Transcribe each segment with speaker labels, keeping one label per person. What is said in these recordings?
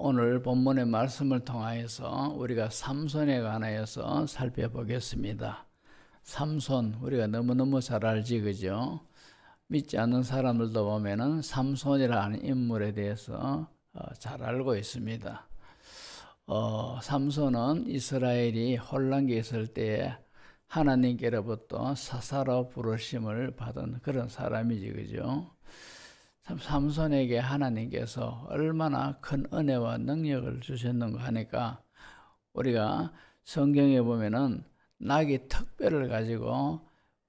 Speaker 1: 오늘 본문의 말씀을 통하여서 우리가 삼손에 관하여서 살펴보겠습니다. 삼손, 우리가 너무너무 잘 알지, 그죠? 믿지 않는 사람들도 보면은 삼손이라는 인물에 대해서 잘 알고 있습니다. 삼손은 이스라엘이 혼란기에 있을 때에 하나님께로부터 사사로 부르심을 받은 그런 사람이지, 그죠? 삼손에게 하나님께서 얼마나 큰 은혜와 능력을 주셨는가 하니까 우리가 성경에 보면은 나귀 턱뼈를 가지고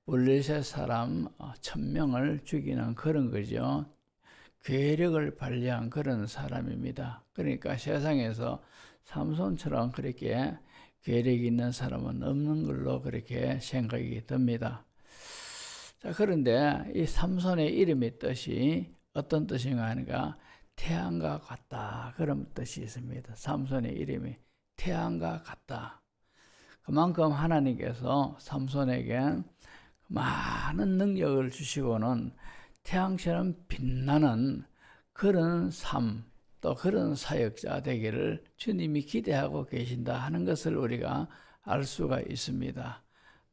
Speaker 1: 블레셋 사람 1000명을 죽이는 그런 거죠. 괴력을 발휘한 그런 사람입니다. 그러니까 세상에서 삼손처럼 그렇게 괴력 있는 사람은 없는 걸로 그렇게 생각이 듭니다. 자, 그런데 이 삼손의 이름의 뜻이 어떤 뜻인가 하니까 태양과 같다, 그런 뜻이 있습니다. 삼손의 이름이 태양과 같다. 그만큼 하나님께서 삼손에게 많은 능력을 주시고는 태양처럼 빛나는 그런 삶, 또 그런 사역자 되기를 주님이 기대하고 계신다 하는 것을 우리가 알 수가 있습니다.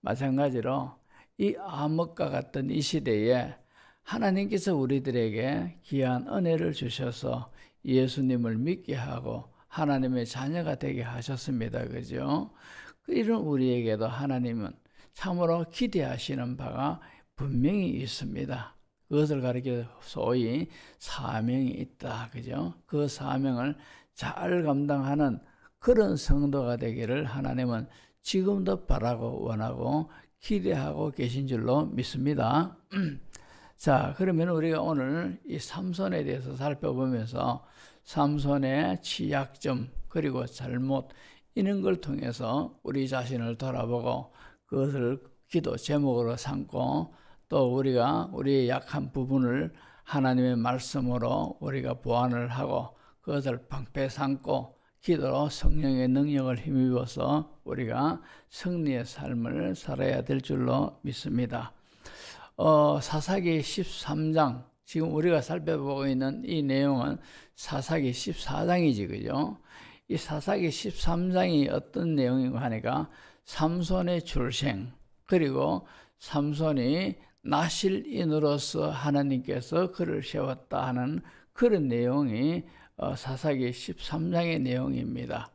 Speaker 1: 마찬가지로 이 암흑과 같은 이 시대에 하나님께서 우리들에게 귀한 은혜를 주셔서 예수님을 믿게 하고 하나님의 자녀가 되게 하셨습니다. 그죠? 이런 우리에게도 하나님은 참으로 기대하시는 바가 분명히 있습니다. 그것을 가리켜 소위 사명이 있다. 그죠? 그 사명을 잘 감당하는 그런 성도가 되기를 하나님은 지금도 바라고 원하고 기대하고 계신 줄로 믿습니다. 자, 그러면 우리가 오늘 이 삼손에 대해서 살펴보면서 삼손의 취약점 그리고 잘못 이런 걸 통해서 우리 자신을 돌아보고 그것을 기도 제목으로 삼고 또 우리가 우리의 약한 부분을 하나님의 말씀으로 우리가 보완을 하고 그것을 방패 삼고 기도로 성령의 능력을 힘입어서 우리가 승리의 삶을 살아야 될 줄로 믿습니다. 사사기 13장, 지금 우리가 살펴보고 있는 이 내용은 사사기 14장이지, 그죠? 이 사사기 13장이 어떤 내용인가 하니까 삼손의 출생, 그리고 삼손이 나실인으로서 하나님께서 그를 세웠다 하는 그런 내용이 사사기 13장의 내용입니다.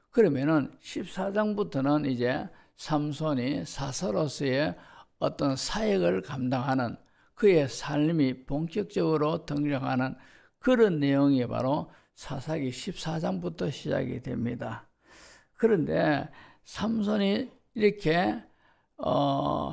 Speaker 1: 그러면은 14장부터는 이제 삼손이 사사로서의 어떤 사역을 감당하는 그의 삶이 본격적으로 등장하는 그런 내용이 바로 사사기 14장부터 시작이 됩니다. 그런데 삼손이 이렇게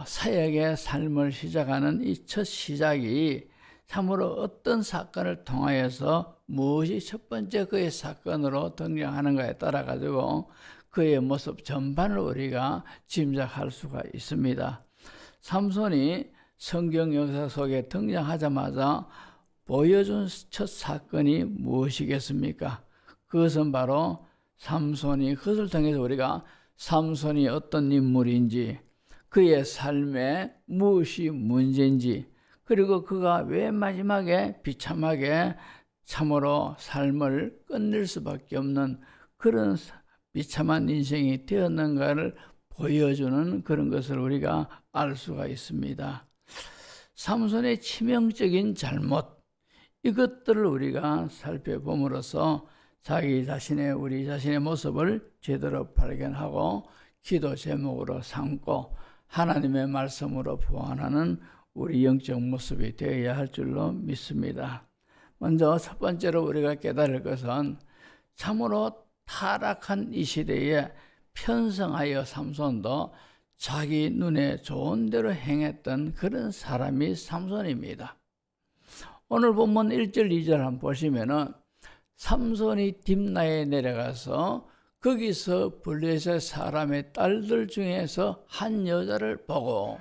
Speaker 1: 사역의 삶을 시작하는 이 첫 시작이 참으로 어떤 사건을 통하여서 무엇이 첫 번째 그의 사건으로 등장하는가에 따라 가지고 그의 모습 전반을 우리가 짐작할 수가 있습니다. 삼손이 성경 역사 속에 등장하자마자 보여준 첫 사건이 무엇이겠습니까? 그것은 바로 삼손이, 그것을 통해서 우리가 삼손이 어떤 인물인지, 그의 삶에 무엇이 문제인지, 그리고 그가 왜 마지막에 비참하게 참으로 삶을 끝낼 수밖에 없는 그런 비참한 인생이 되었는가를 보여주는 그런 것을 우리가 알 수가 있습니다. 삼손의 치명적인 잘못, 이것들을 우리가 살펴봄으로써 우리 자신의 모습을 제대로 발견하고 기도 제목으로 삼고 하나님의 말씀으로 보완하는 우리 영적 모습이 되어야 할 줄로 믿습니다. 먼저 첫 번째로 우리가 깨달을 것은 참으로 타락한 이 시대에 편성하여 삼손도 자기 눈에 좋은 대로 행했던 그런 사람이 삼손입니다. 오늘 본문 1절 2절 한번 보시면은 삼손이 딥나에 내려가서 거기서 블레셋 사람의 딸들 중에서 한 여자를 보고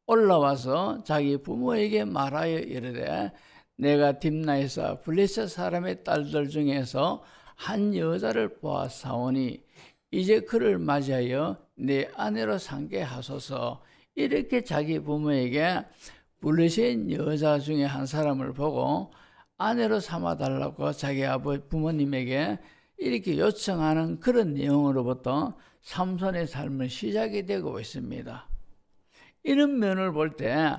Speaker 1: 올라와서 자기 부모에게 말하여 이르되 내가 딥나에서 블레셋 사람의 딸들 중에서 한 여자를 보았사오니 이제 그를 맞이하여 내 아내로 삼게 하소서. 이렇게 자기 부모에게 블레셋 여자 중에 한 사람을 보고 아내로 삼아달라고 자기 부모님에게 이렇게 요청하는 그런 내용으로부터 삼손의 삶은 시작이 되고 있습니다. 이런 면을 볼 때,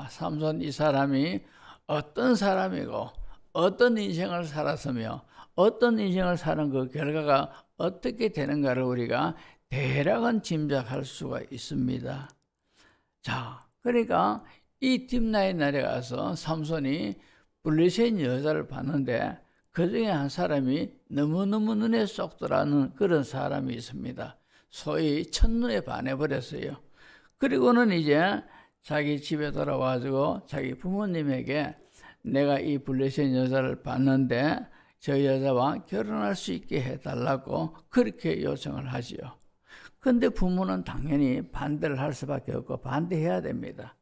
Speaker 1: 삼손 이 사람이 어떤 사람이고 어떤 인생을 살았으며 어떤 인생을 사는 그 결과가 어떻게 되는가를 우리가 대략은 짐작할 수가 있습니다. 자, 그러니까 이 딥나잇 날에 가서 삼손이 블레셋 여자를 봤는데 그 중에 한 사람이 너무너무 눈에 쏙 들어가는 그런 사람이 있습니다. 소위 첫눈에 반해버렸어요. 그리고는 이제 자기 집에 돌아와가지고 자기 부모님에게 내가 이 블레셋 여자를 봤는데 저 여자와 결혼할 수 있게 해달라고 그렇게 요청을 하지요. 근데 부모는 당연히 반대를 할 수밖에 없고 반대해야 됩니다.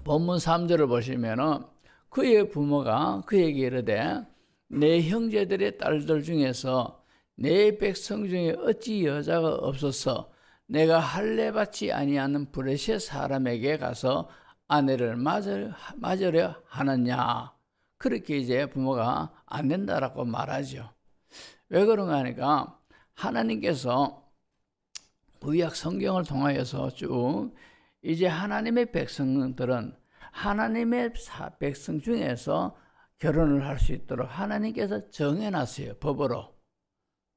Speaker 1: 본문 3절을 보시면은 그의 부모가 그에게 이르되 내 형제들의 딸들 중에서 내 백성 중에 어찌 여자가 없어서 내가 할례 받지 아니하는 브레셋 사람에게 가서 아내를 맞으려 하느냐. 그렇게 이제 부모가 안 된다라고 말하죠. 왜 그런가 하니까 하나님께서 구약 성경을 통하여서 쭉 이제 하나님의 백성들은 하나님의 백성 중에서 결혼을 할 수 있도록 하나님께서 정해놨어요. 법으로.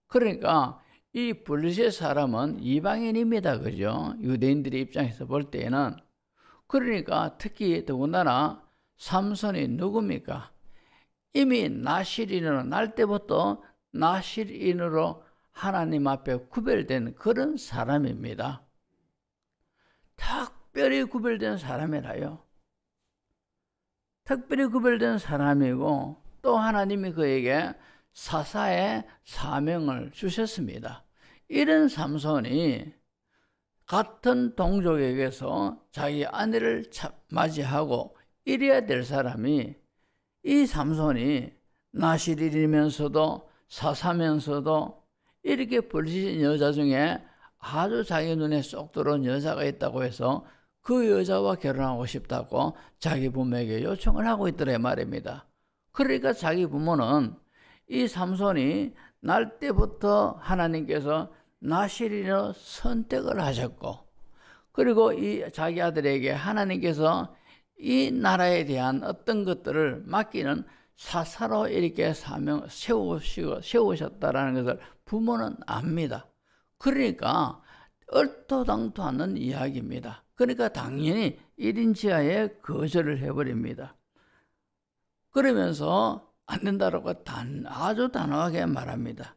Speaker 1: 그러니까 이 블레셋 사람은 이방인입니다. 그죠? 유대인들의 입장에서 볼 때에는. 그러니까 특히 더군다나 삼손이 누굽니까? 이미 나실인으로 날 때부터 나실인으로 하나님 앞에 구별된 그런 사람입니다. 특별히 구별된 사람이라요. 특별히 구별된 사람이고 또 하나님이 그에게 사사의 사명을 주셨습니다. 이런 삼손이 같은 동족에게서 자기 아내를 맞이하고 이래야 될 사람이 이 삼손이 나실인이면서도 사사면서도 이렇게 블레셋 여자 중에 아주 자기 눈에 쏙 들어온 여자가 있다고 해서 그 여자와 결혼하고 싶다고 자기 부모에게 요청을 하고 있더라 말입니다. 그러니까 자기 부모는 이 삼손이 날 때부터 하나님께서 나실인으로 선택을 하셨고 그리고 이 자기 아들에게 하나님께서 이 나라에 대한 어떤 것들을 맡기는 사사로 이렇게 사명 세우셨다라는 것을 부모는 압니다. 그러니까 얼토당토하는 이야기입니다. 그러니까 당연히 1인 지하에 거절을 해버립니다. 그러면서 안 된다라고 아주 단호하게 말합니다.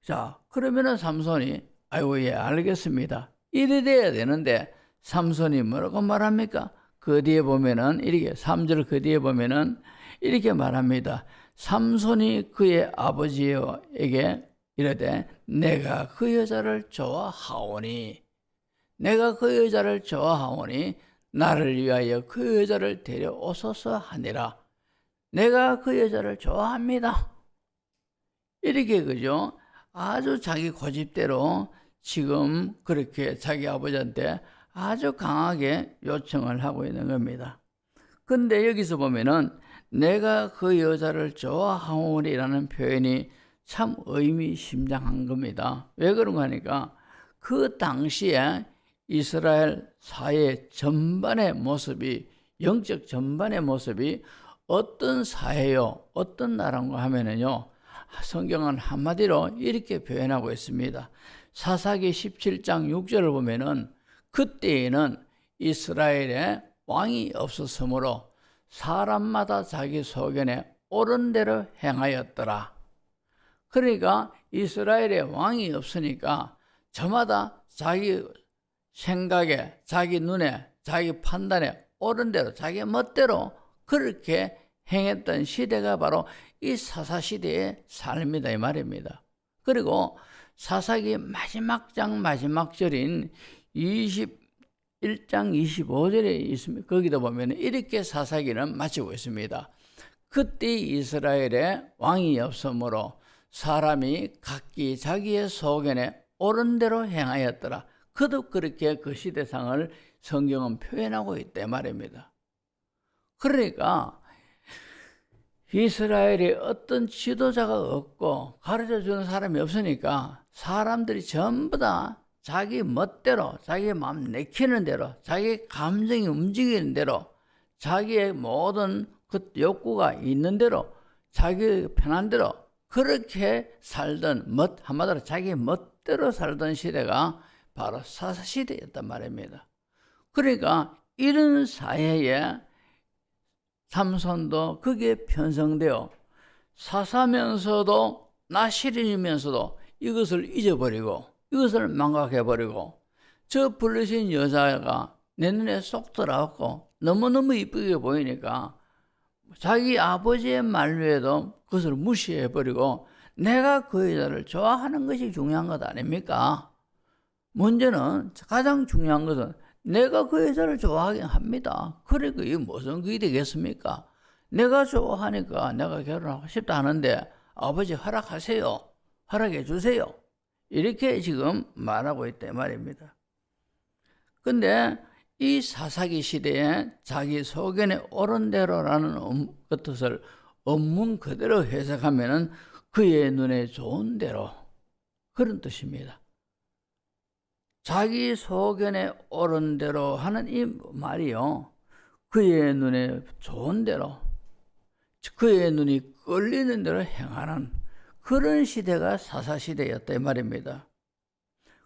Speaker 1: 자, 그러면은 삼손이 아이고 예 알겠습니다. 이래 돼야 되는데 삼손이 뭐라고 말합니까? 그 뒤에 보면은 이렇게 3절 그 뒤에 보면은 이렇게 말합니다. 삼손이 그의 아버지에게 이르되 내가 그 여자를 좋아하오니 내가 그 여자를 좋아하오니 나를 위하여 그 여자를 데려오소서 하니라. 내가 그 여자를 좋아합니다. 이렇게 그죠? 아주 자기 고집대로 지금 그렇게 자기 아버지한테 아주 강하게 요청을 하고 있는 겁니다. 근데 여기서 보면은 내가 그 여자를 좋아하오니라는 표현이 참 의미심장한 겁니다. 왜 그런가 하니까 그 당시에 이스라엘 사회 전반의 모습이 영적 전반의 모습이 어떤 사회요 어떤 나라인가 하면은요 성경은 한마디로 이렇게 표현하고 있습니다. 사사기 17장 6절을 보면은 그때에는 이스라엘에 왕이 없었으므로 사람마다 자기 소견에 옳은 대로 행하였더라. 그러니까 이스라엘에 왕이 없으니까 저마다 자기 생각에 자기 눈에 자기 판단에 옳은 대로 자기 멋대로 그렇게 행했던 시대가 바로 이 사사시대의 삶이다 이 말입니다. 그리고 사사기 마지막 장 마지막 절인 21장 25절에 있습니다. 거기도 보면 이렇게 사사기는 마치고 있습니다. 그때 이스라엘에 왕이 없으므로 사람이 각기 자기의 소견에 옳은 대로 행하였더라. 그도 그렇게 그 시대상을 성경은 표현하고 있다 말입니다. 그러니까 이스라엘에 어떤 지도자가 없고 가르쳐주는 사람이 없으니까 사람들이 전부 다 자기 멋대로, 자기 마음 내키는 대로, 자기 감정이 움직이는 대로, 자기의 모든 그 욕구가 있는 대로, 자기 편한 대로 그렇게 살던 한마디로 자기 멋대로 살던 시대가 바로 사사시대였단 말입니다. 그러니까 이런 사회에 삼손도 거기에 편성되어 사사면서도 나시린이면서도 이것을 잊어버리고 이것을 망각해버리고 저 불러신 여자가 내 눈에 쏙 들어왔고 너무너무 이쁘게 보이니까 자기 아버지의 말 외에도 그것을 무시해버리고 내가 그 여자를 좋아하는 것이 중요한 것 아닙니까? 문제는 가장 중요한 것은 내가 그 여자를 좋아하긴 합니다. 그러니까 이게 무슨 그게 되겠습니까? 내가 좋아하니까 내가 결혼하고 싶다 하는데 아버지 허락하세요. 허락해 주세요. 이렇게 지금 말하고 있다 말입니다. 근데 이 사사기 시대에 자기 소견에 옳은 대로라는 뜻을 원문 그대로 해석하면은 그의 눈에 좋은 대로 그런 뜻입니다. 자기 소견에 옳은 대로 하는 이 말이요. 그의 눈에 좋은 대로, 그의 눈이 끌리는 대로 행하는 그런 시대가 사사시대였다 이 말입니다.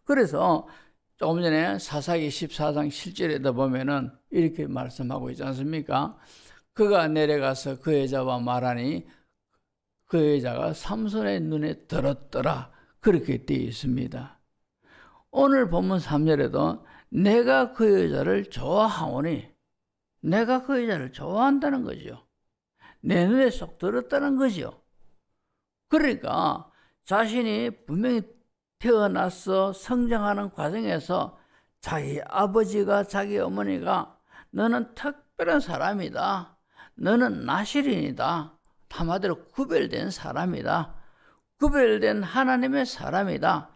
Speaker 1: 그래서 조금 전에 사사기 14장 7절에다 보면은 이렇게 말씀하고 있지 않습니까? 그가 내려가서 그 여자와 말하니 그 여자가 삼손의 눈에 들었더라. 그렇게 되어 있습니다. 오늘 본문 3절에도 내가 그 여자를 좋아하오니 내가 그 여자를 좋아한다는 거죠. 내 눈에 쏙 들었다는 거죠. 그러니까 자신이 분명히 태어나서 성장하는 과정에서 자기 아버지가 자기 어머니가 너는 특별한 사람이다. 너는 나실인이다. 한마디로 구별된 사람이다. 구별된 하나님의 사람이다.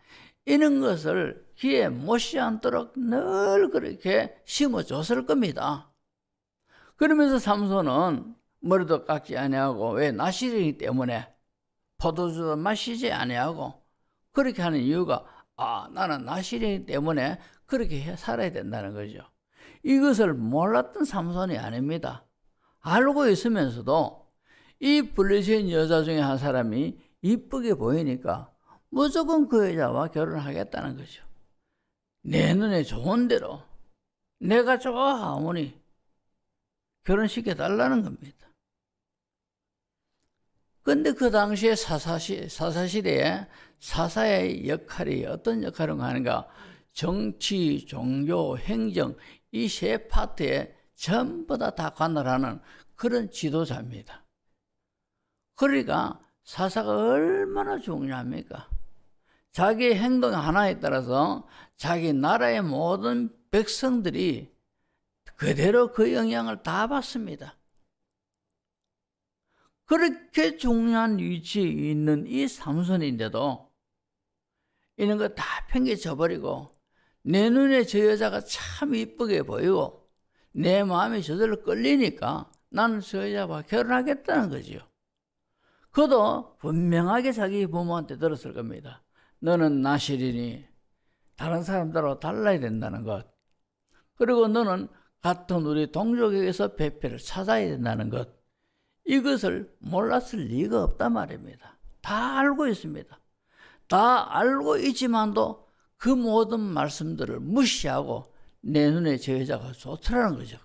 Speaker 1: 이런 것을 귀에 못이 않도록 늘 그렇게 심어줬을 겁니다. 그러면서 삼손은 머리도 깎지 아니하고 왜 나실이기 때문에 포도주도 마시지 아니하고 그렇게 하는 이유가 나는 나실이기 때문에 그렇게 살아야 된다는 거죠. 이것을 몰랐던 삼손이 아닙니다. 알고 있으면서도 이 불리신 여자 중에 한 사람이 이쁘게 보이니까 무조건 그 여자와 결혼하겠다는 거죠. 내 눈에 좋은 대로 내가 좋아하오니 결혼시켜달라는 겁니다. 근데 그 당시에 사사시대에 사사의 역할이 어떤 역할을 하는가? 정치, 종교, 행정 이 세 파트에 전부 다 관할하는 그런 지도자입니다. 그러니까 사사가 얼마나 중요합니까? 자기의 행동 하나에 따라서 자기 나라의 모든 백성들이 그대로 그 영향을 다 받습니다. 그렇게 중요한 위치에 있는 이 삼손인데도 이런 거 다 팽개쳐버리고 내 눈에 저 여자가 참 이쁘게 보이고 내 마음이 저절로 끌리니까 나는 저 여자와 결혼하겠다는 거지요. 그도 분명하게 자기 부모한테 들었을 겁니다. 너는 나실이니 다른 사람들하고 달라야 된다는 것. 그리고 너는 같은 우리 동족에게서 배필을 찾아야 된다는 것. 이것을 몰랐을 리가 없단 말입니다. 다 알고 있습니다. 다 알고 있지만도 그 모든 말씀들을 무시하고 내 눈에 저 여자가 좋더라는 거죠.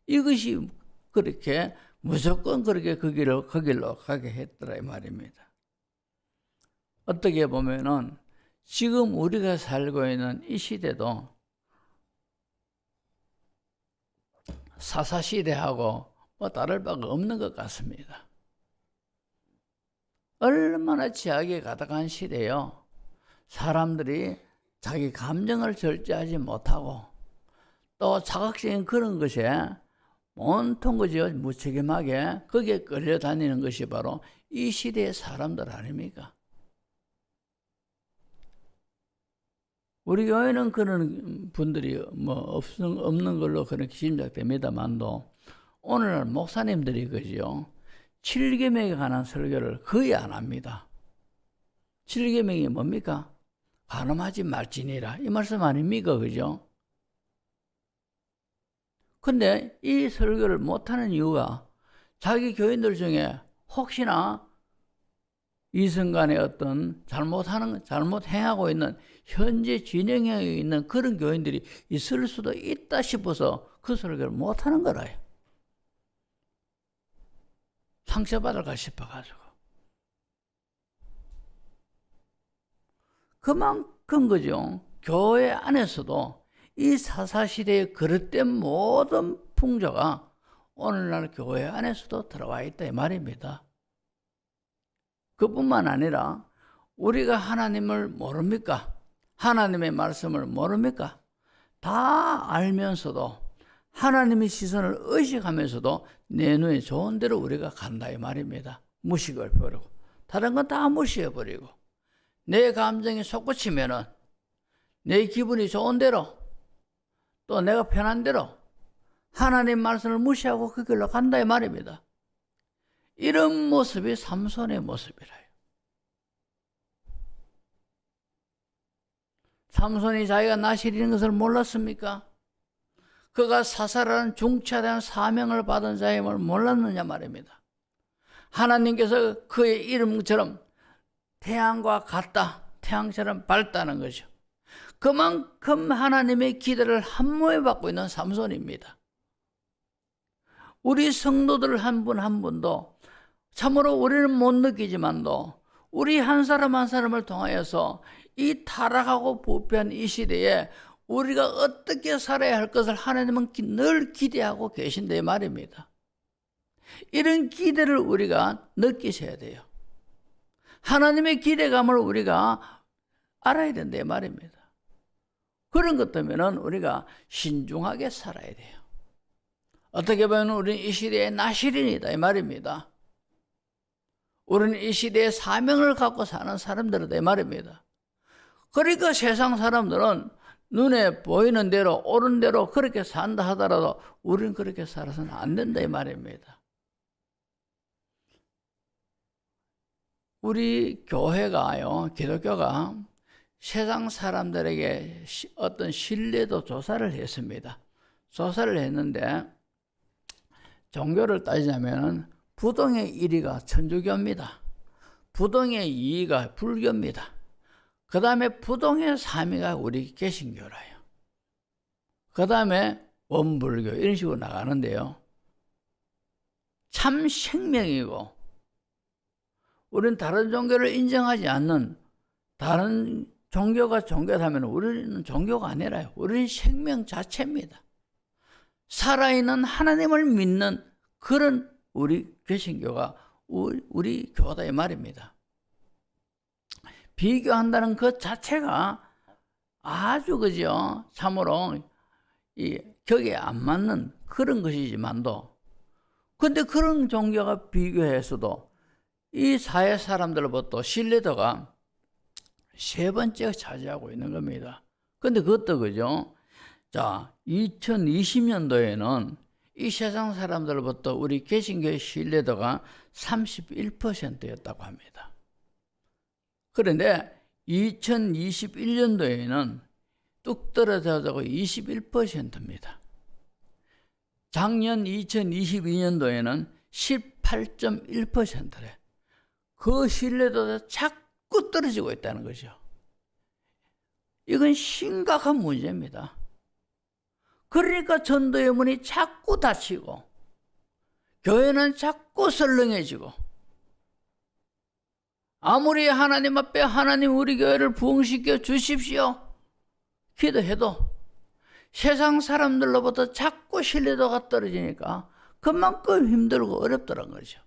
Speaker 1: 이것이 그렇게 무조건 그렇게 그 길로 가게 했더라 이 말입니다. 어떻게 보면은 지금 우리가 살고 있는 이 시대도 사사시대하고 다를 바가 없는 것 같습니다. 얼마나 죄악에 가득한 시대요. 사람들이 자기 감정을 절제하지 못하고 또 자각적인 그런 것에 온통 그저 무책임하게 거기에 끌려다니는 것이 바로 이 시대의 사람들 아닙니까? 우리 교회는 그런 분들이 없는 걸로 그렇게 짐작됩니다만도 오늘날 목사님들이 그죠? 7계명에 관한 설교를 거의 안 합니다. 7계명이 뭡니까? 간음하지 말지니라. 이 말씀 아닙니까? 그죠? 근데 이 설교를 못하는 이유가 자기 교인들 중에 혹시나 이승간의 어떤 잘못 행하고 있는 현재 진행하고 있는 그런 교인들이 있을 수도 있다 싶어서 그 설교를 못하는 거라요. 상처받을까 싶어가지고. 그만큼 그죠. 교회 안에서도 이 사사시대에 그릇된 모든 풍조가 오늘날 교회 안에서도 들어와 있다 이 말입니다. 그뿐만 아니라 우리가 하나님을 모릅니까? 하나님의 말씀을 모릅니까? 다 알면서도 하나님의 시선을 의식하면서도 내 눈에 좋은 대로 우리가 간다 이 말입니다. 무식을 버리고 다른 건 다 무시해버리고 내 감정이 솟구치면은 내 기분이 좋은 대로 또 내가 편한 대로 하나님 말씀을 무시하고 그 길로 간다 이 말입니다. 이런 모습이 삼손의 모습이라요. 삼손이 자기가 나실인 것을 몰랐습니까? 그가 사사라는 중차대한 사명을 받은 자임을 몰랐느냐 말입니다. 하나님께서 그의 이름처럼 태양과 같다, 태양처럼 밝다는 거죠. 그만큼 하나님의 기대를 한몸에 받고 있는 삼손입니다. 우리 성도들 한 분 한 분도 참으로 우리는 못 느끼지만도 우리 한 사람 한 사람을 통하여서 이 타락하고 부패한 이 시대에 우리가 어떻게 살아야 할 것을 하나님은 늘 기대하고 계신데 말입니다. 이런 기대를 우리가 느끼셔야 돼요. 하나님의 기대감을 우리가 알아야 된다 말입니다. 그런 것 때문에 우리가 신중하게 살아야 돼요. 어떻게 보면 우리는 이 시대의 나실인이다 이 말입니다. 우리는 이 시대의 사명을 갖고 사는 사람들이다 이 말입니다. 그러니까 세상 사람들은 눈에 보이는 대로 옳은 대로 그렇게 산다 하더라도 우리는 그렇게 살아서는 안 된다 이 말입니다. 우리 교회가요, 기독교가 세상 사람들에게 어떤 신뢰도 조사를 했습니다. 조사를 했는데 종교를 따지자면 부동의 1위가 천주교입니다. 부동의 2위가 불교입니다. 그 다음에 부동의 3위가 우리 개신교라요. 그 다음에 원불교 이런 식으로 나가는데요. 참 생명이고 우리는 다른 종교를 인정하지 않는 다른 종교가 종교라면 우리는 종교가 아니라요. 우리는 생명 자체입니다. 살아있는 하나님을 믿는 그런 우리 개신교가 우리 교다 이 말입니다. 비교한다는 것 자체가 아주 그죠 참으로 이 격에 안 맞는 그런 것이지만도 근데 그런 종교가 비교해서도 이 사회 사람들로부터 신뢰도가 세 번째 차지하고 있는 겁니다. 근데 그것도 그죠? 자, 2020년도에는 이 세상 사람들로부터 우리 개신교의 신뢰도가 31%였다고 합니다. 그런데 2021년도에는 뚝 떨어져서 21%입니다. 작년 2022년도에는 18.1%래. 그 신뢰도가 자꾸 떨어지고 있다는 거죠. 이건 심각한 문제입니다. 그러니까 전도의 문이 자꾸 닫히고 교회는 자꾸 설렁해지고 아무리 하나님 앞에 하나님 우리 교회를 부흥시켜 주십시오 기도해도 세상 사람들로부터 자꾸 신뢰도가 떨어지니까 그만큼 힘들고 어렵더란 거죠.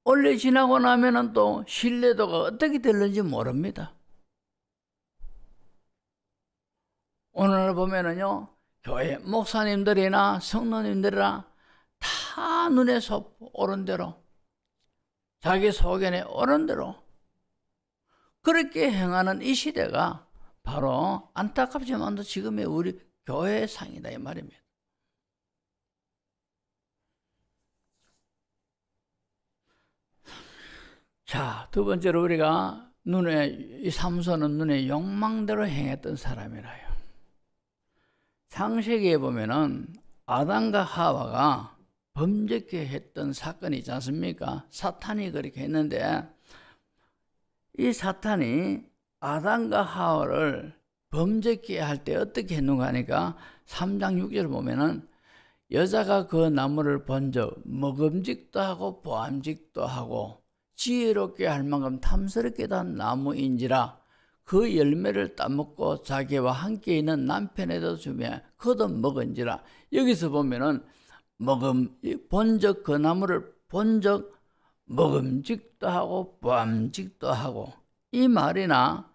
Speaker 1: 원래 지나고 나면은 또 신뢰도가 어떻게 될는지 모릅니다. 오늘 보면은요, 교회 목사님들이나 성도님들이나 다 눈에 오른 대로, 자기 소견에 오른 대로 그렇게 행하는 이 시대가 바로 안타깝지만도 지금의 우리 교회상이다 이 말입니다. 자, 두 번째로 우리가 이 삼손은 눈에 욕망대로 행했던 사람이라요. 창세기에 보면은 아담과 하와가 범죄케 했던 사건이 있지 않습니까? 사탄이 그렇게 했는데 이 사탄이 아담과 하와를 범죄케 할 때 어떻게 했는가 하니까 3장 6절 보면은 여자가 그 나무를 번져 먹음직도 하고 보암직도 하고 지혜롭게 할 만큼 탐스럽게도 한 나무인지라 그 열매를 따먹고 자기와 함께 있는 남편에도 주며 그도 먹은지라. 여기서 보면은 본적 그 나무를 본적 먹음직도 하고 보암직도 하고 이 말이나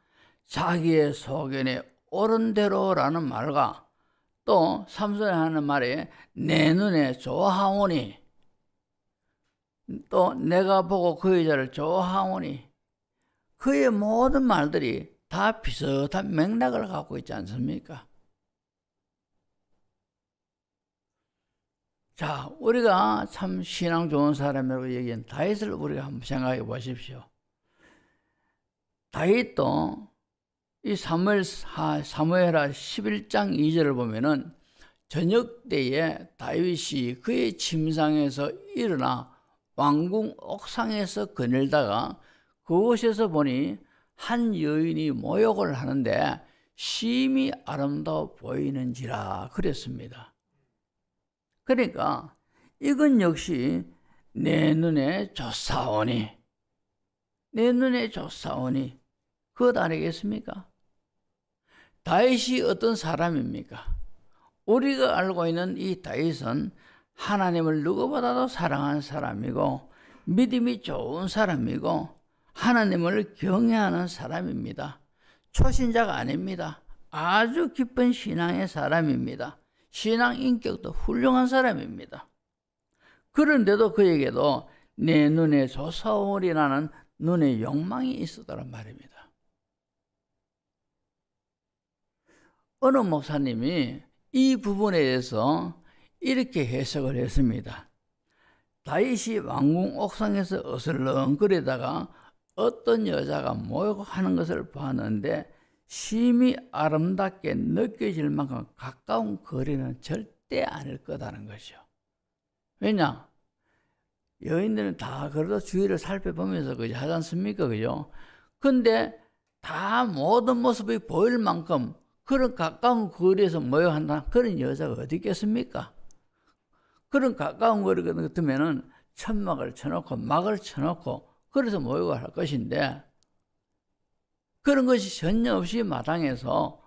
Speaker 1: 자기의 소견에 옳은 대로라는 말과 또 삼손이 하는 말이 내 눈에 좋아하오니 또 내가 보고 그 여자를 좋아하오니 그의 모든 말들이 다 비슷한 맥락을 갖고 있지 않습니까? 자, 우리가 참 신앙 좋은 사람이라고 얘기한 다윗을 우리가 한번 생각해 보십시오. 다윗도 이 사무엘하 11장 2절을 보면은 저녁 때에 다윗이 그의 침상에서 일어나 왕궁 옥상에서 거닐다가 그곳에서 보니 한 여인이 모욕을 하는데 심히 아름다워 보이는지라 그랬습니다. 그러니까 이건 역시 내 눈에 좋사오니 그것 아니겠습니까? 다윗이 어떤 사람입니까? 우리가 알고 있는 이 다윗은 하나님을 누구보다도 사랑하는 사람이고 믿음이 좋은 사람이고 하나님을 경외하는 사람입니다. 초신자가 아닙니다. 아주 깊은 신앙의 사람입니다. 신앙 인격도 훌륭한 사람입니다. 그런데도 그에게도 내 눈에 좋사오리라는 눈의 욕망이 있었다는 말입니다. 어느 목사님이 이 부분에 대해서 이렇게 해석을 했습니다. 다윗이 왕궁 옥상에서 어슬렁거리다가 어떤 여자가 모욕하는 것을 봤는데 심히 아름답게 느껴질 만큼 가까운 거리는 절대 아닐 거다는 것이죠. 왜냐? 여인들은 다 그래도 주위를 살펴보면서 그지 하지 않습니까? 그죠? 근데 다 모든 모습이 보일 만큼 그런 가까운 거리에서 모욕한다 그런 여자가 어디 있겠습니까? 그런 가까운 거리 같으면은 천막을 쳐놓고 막을 쳐놓고 그래서 모욕을 할 것인데 그런 것이 전혀 없이 마당에서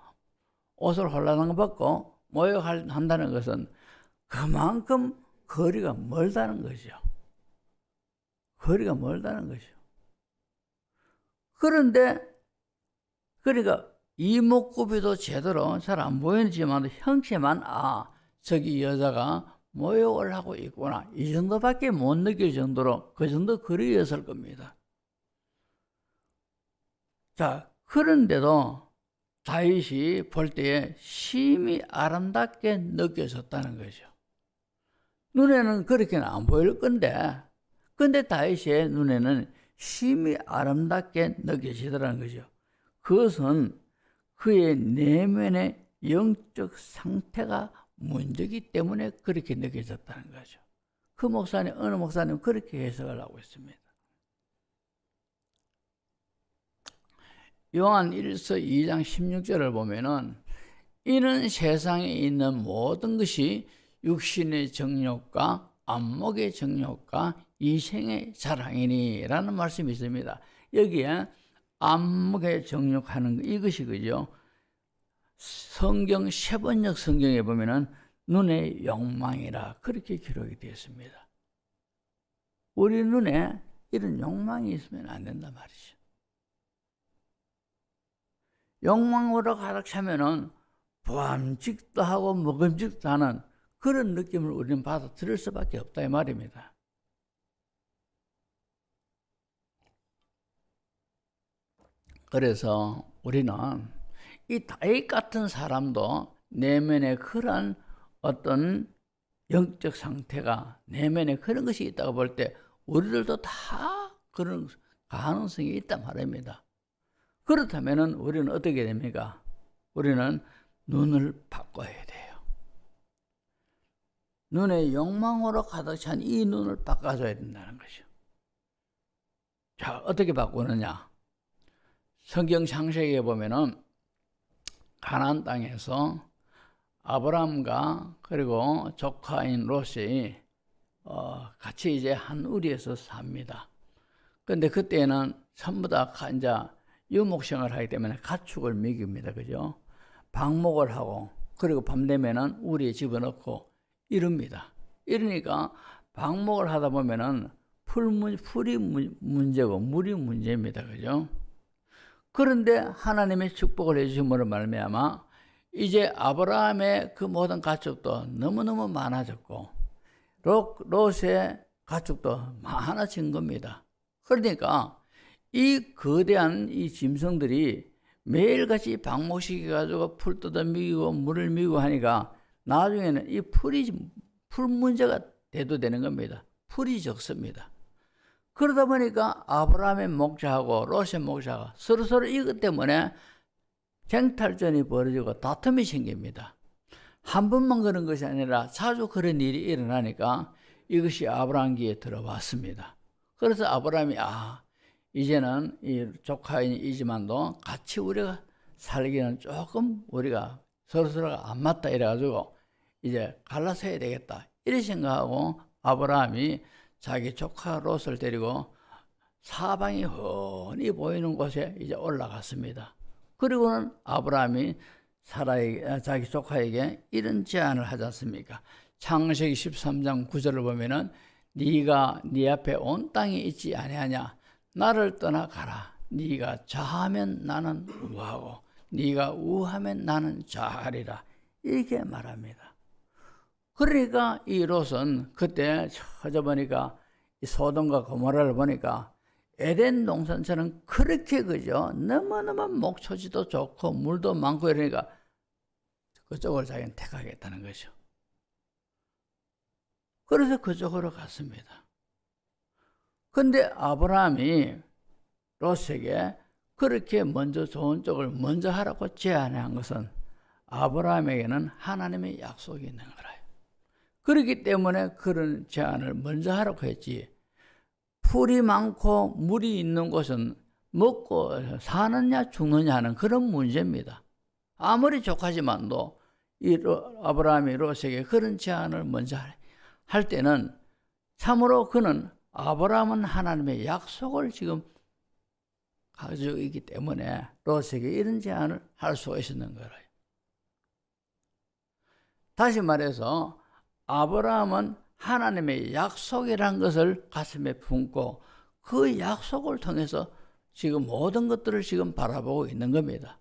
Speaker 1: 옷을 홀라당 벗고 모욕한다는 것은 그만큼 거리가 멀다는 거죠. 거리가 멀다는 거죠. 그런데 그러니까 이목구비도 제대로 잘 안 보이지만 형체만 저기 여자가 모욕을 하고 있구나 이 정도밖에 못 느낄 정도로 그 정도 거리였을 겁니다. 자, 그런데도 다윗이 볼 때에 심히 아름답게 느껴졌다는 거죠. 눈에는 그렇게는 안 보일 건데 근데 다윗의 눈에는 심히 아름답게 느껴지더라는 거죠. 그것은 그의 내면의 영적 상태가 문제이기 때문에 그렇게 느껴졌다는 거죠. 그 목사님, 어느 목사님 그렇게 해석을 하고 있습니다. 요한 1서 2장 16절을 보면은 이는 세상에 있는 모든 것이 육신의 정욕과 안목의 정욕과 이생의 자랑이니 라는 말씀이 있습니다. 여기에 안목의 정욕하는 것 이것이 그죠. 성경 세번역 성경에 보면은 눈의 욕망이라 그렇게 기록이 되어 있습니다. 우리 눈에 이런 욕망이 있으면 안 된단 말이죠. 욕망으로 가득 차면은 보암직도 하고 먹음직도 하는 그런 느낌을 우리는 받아들일 수밖에 없다 이 말입니다. 그래서 우리는 이 다윗 같은 사람도 내면에 그런 어떤 영적 상태가 내면에 그런 것이 있다고 볼 때 우리들도 다 그런 가능성이 있단 말입니다. 그렇다면 우리는 어떻게 됩니까? 우리는 눈을 바꿔야 돼요. 눈의 욕망으로 가득 찬 이 눈을 바꿔줘야 된다는 것이죠. 자, 어떻게 바꾸느냐? 성경 창세기에 보면은 가나안 땅에서 아브라함과 그리고 조카인 롯이 같이 이제 한 우리에서 삽니다. 그런데 그때는 전부 다 이제 유목생활을 하기 때문에 가축을 먹입니다. 그죠? 방목을 하고 그리고 밤 되면은 우리에 집어넣고 이럽니다. 이러니까 방목을 하다 보면은 풀이 문제고 물이 문제입니다. 그죠? 그런데 하나님의 축복을 해주심으로 말미암아 이제 아브라함의 그 모든 가축도 너무너무 많아졌고 롯의 가축도 많아진 겁니다. 그러니까 이 거대한 이 짐승들이 매일같이 방목시켜가지고 풀 뜯어 먹이고 물을 먹이고 하니까 나중에는 이 풀 문제가 대두되는 겁니다. 풀이 적습니다. 그러다 보니까 아브라함의 목자하고 롯의 목자가 서로 이것 때문에 쟁탈전이 벌어지고 다툼이 생깁니다. 한 번만 그런 것이 아니라 자주 그런 일이 일어나니까 이것이 아브라함 귀에 들어왔습니다. 그래서 아브라함이 이제는 이 조카이지만도 같이 우리가 살기는 조금 우리가 서로가 안 맞다 이래가지고 이제 갈라서야 되겠다 이렇게 생각하고 아브라함이 자기 조카 롯을 데리고 사방이 훤히 보이는 곳에 이제 올라갔습니다. 그리고는 아브라함이 자기 조카에게 이런 제안을 하지 않습니까? 창세기 13장 9절을 보면은 네가 네 앞에 온 땅이 있지 아니하냐? 나를 떠나 가라. 네가 좌하면 나는 우하고 네가 우하면 나는 좌하리라. 이렇게 말합니다. 그러니까 이 롯은 그때 찾아보니까 이 소돔과 고모라를 보니까 에덴 동산처럼 그렇게 그죠? 너무너무 목초지도 좋고 물도 많고 이러니까 그쪽을 자기는 택하겠다는 거죠. 그래서 그쪽으로 갔습니다. 근데 아브라함이 롯에게 그렇게 먼저 좋은 쪽을 먼저 하라고 제안한 것은 아브라함에게는 하나님의 약속이 있는 거라요. 그렇기 때문에 그런 제안을 먼저 하라고 했지. 풀이 많고 물이 있는 곳은 먹고 사느냐 죽느냐는 그런 문제입니다. 아무리 족하지만도 이 아브라함이 롯에게 그런 제안을 먼저 할 때는 참으로 그는 아브라함은 하나님의 약속을 지금 가지고 있기 때문에 롯에게 이런 제안을 할 수가 있었는 거예요. 다시 말해서 아브라함은 하나님의 약속이라는 것을 가슴에 품고 그 약속을 통해서 지금 모든 것들을 지금 바라보고 있는 겁니다.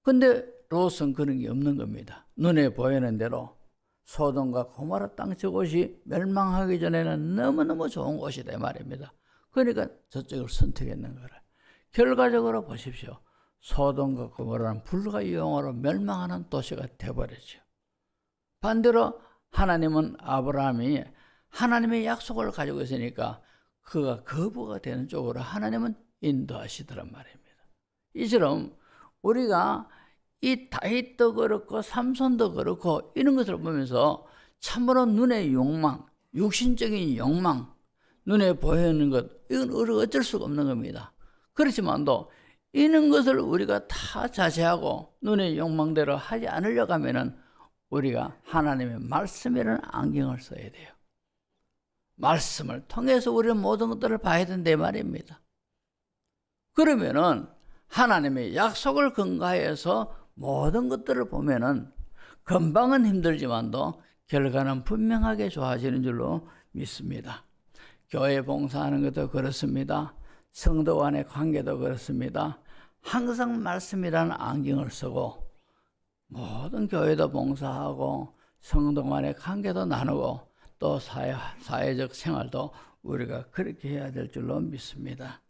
Speaker 1: 근데 롯은 그런 게 없는 겁니다. 눈에 보이는 대로 소돔과 고모라 땅 저곳이 멸망하기 전에는 너무너무 좋은 곳이다 말입니다. 그러니까 저쪽을 선택했는 거라. 결과적으로 보십시오. 소돔과 고모라는 불과 영으로 멸망하는 도시가 되어버렸죠. 반대로 하나님은 아브라함이 하나님의 약속을 가지고 있으니까 그가 거부가 되는 쪽으로 하나님은 인도하시더란 말입니다. 이처럼 우리가 이 다윗도 그렇고 삼손도 그렇고 이런 것을 보면서 참으로 눈의 욕망, 육신적인 욕망, 눈에 보이는 것 이건 우리가 어쩔 수가 없는 겁니다. 그렇지만도 이런 것을 우리가 다 자제하고 눈의 욕망대로 하지 않으려고 하면은 우리가 하나님의 말씀이라는 안경을 써야 돼요. 말씀을 통해서 우리는 모든 것들을 봐야 된다 말입니다. 그러면은 하나님의 약속을 근거해서 모든 것들을 보면은 금방은 힘들지만도 결과는 분명하게 좋아지는 줄로 믿습니다. 교회 봉사하는 것도 그렇습니다. 성도 간의 관계도 그렇습니다. 항상 말씀이라는 안경을 쓰고 모든 교회도 봉사하고 성도 간의 관계도 나누고 또 사회적 생활도 우리가 그렇게 해야 될 줄로 믿습니다.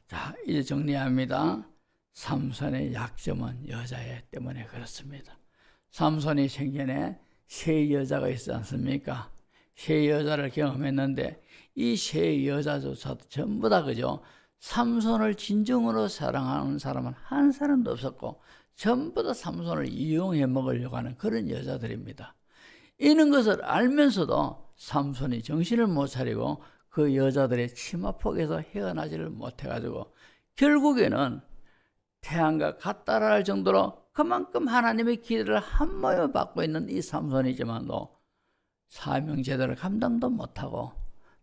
Speaker 1: 자, 이제 정리합니다. 삼손의 약점은 여자애 때문에 그렇습니다. 삼손이 생전에 세 여자가 있지 않습니까? 세 여자를 경험했는데 이 세 여자조차도 전부 다 그죠? 삼손을 진정으로 사랑하는 사람은 한 사람도 없었고 전부 다 삼손을 이용해 먹으려고 하는 그런 여자들입니다. 이런 것을 알면서도 삼손이 정신을 못 차리고 그 여자들의 치마폭에서 헤어나지를 못해가지고 결국에는 태양과 같다라 할 정도로 그만큼 하나님의 기대를 한 모여 받고 있는 이 삼손이지만도 사명 제대로 감당도 못하고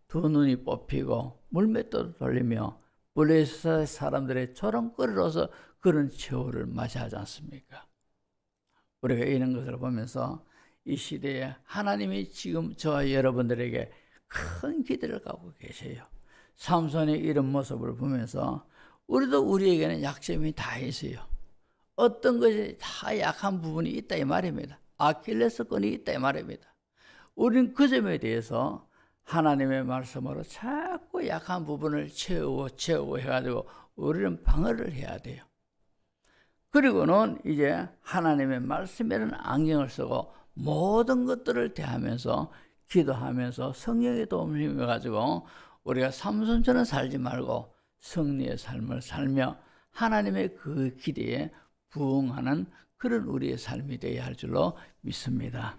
Speaker 1: 두 눈이 뽑히고 물맷돌을 돌리며 블레셋 사람들의 조롱거리로서 그런 최후를 맞이하지 않습니까? 우리가 이런 것을 보면서 이 시대에 하나님이 지금 저와 여러분들에게 큰 기대를 갖고 계세요. 삼손의 이런 모습을 보면서 우리도 우리에게는 약점이 다 있어요. 어떤 것이 다 약한 부분이 있다 이 말입니다. 아킬레스건이 있다 이 말입니다. 우리는 그 점에 대해서 하나님의 말씀으로 자꾸 약한 부분을 채우고 해가지고 우리는 방어를 해야 돼요. 그리고는 이제 하나님의 말씀이라는 안경을 쓰고 모든 것들을 대하면서 기도하면서 성령의 도움을 힘입어가지고 우리가 삼손처럼 살지 말고 승리의 삶을 살며 하나님의 그 기대에 부응하는 그런 우리의 삶이 되어야 할 줄로 믿습니다.